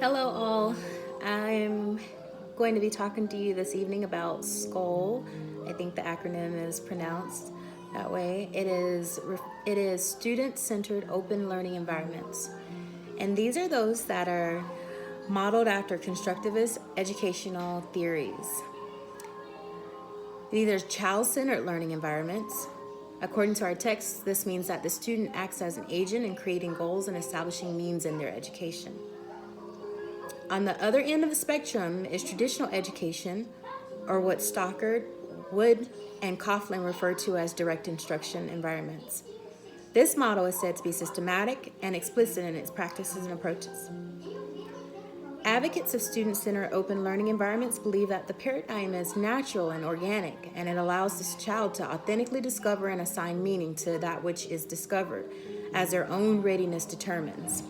Hello all. I'm going to be talking to you this evening about SCOLE. I think the acronym is pronounced that way. It is student-centered open learning environments. And these are those that are modeled after constructivist educational theories. These are child-centered learning environments. According to our text, this means that the student acts as an agent in creating goals and establishing means in their education. On the other end of the spectrum is traditional education, or what Stockard, Wood, and Coughlin refer to as direct instruction environments. This model is said to be systematic and explicit in its practices and approaches. Advocates of student-centered open learning environments believe that the paradigm is natural and organic, and it allows this child to authentically discover and assign meaning to that which is discovered, as their own readiness determines.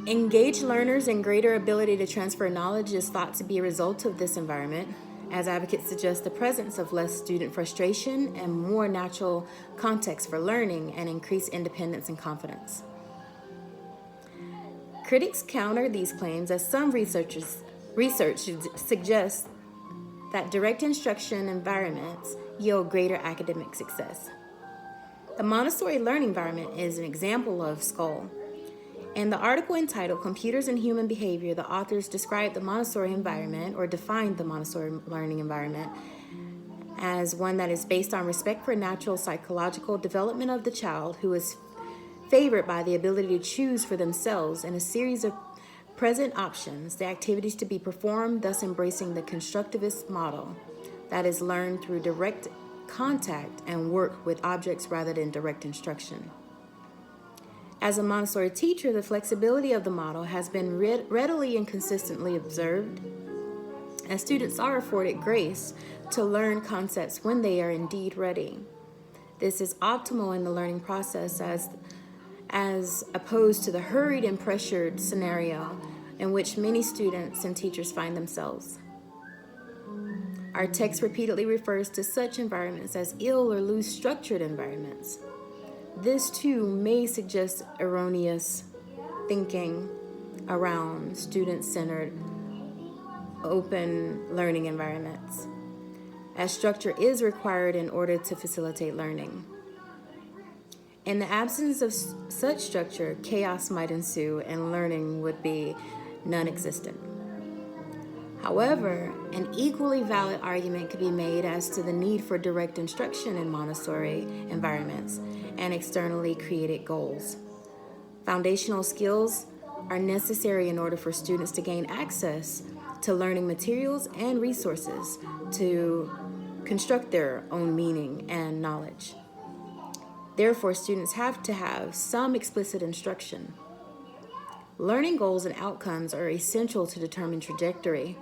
Engaged learners and greater ability to transfer knowledge is thought to be a result of this environment, as advocates suggest the presence of less student frustration and more natural context for learning and increased independence and confidence. Critics counter these claims as some research suggests that direct instruction environments yield greater academic success. The Montessori learning environment is an example of SCOLE. In the article entitled Computers and Human Behavior, the authors described the Montessori environment, or defined the Montessori learning environment, as one that is based on respect for natural psychological development of the child, who is favored by the ability to choose for themselves in a series of present options the activities to be performed, thus embracing the constructivist model that is learned through direct contact and work with objects rather than direct instruction. As a Montessori teacher, the flexibility of the model has been readily and consistently observed, as students are afforded grace to learn concepts when they are indeed ready. This is optimal in the learning process as opposed to the hurried and pressured scenario in which many students and teachers find themselves. Our text repeatedly refers to such environments as ill or loose structured environments. This too may suggest erroneous thinking around student-centered open learning environments, as structure is required in order to facilitate learning. In the absence of such structure, chaos might ensue and learning would be non-existent. However, an equally valid argument could be made as to the need for direct instruction in Montessori environments and externally created goals. Foundational skills are necessary in order for students to gain access to learning materials and resources to construct their own meaning and knowledge. Therefore, students have to have some explicit instruction. Learning goals and outcomes are essential to determine trajectory.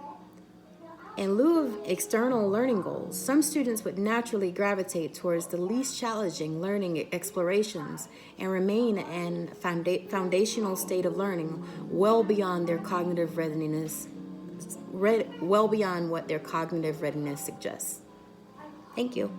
In lieu of external learning goals, some students would naturally gravitate towards the least challenging learning explorations and remain in a foundational state of learning well beyond their cognitive readiness, well beyond what their cognitive readiness suggests. Thank you.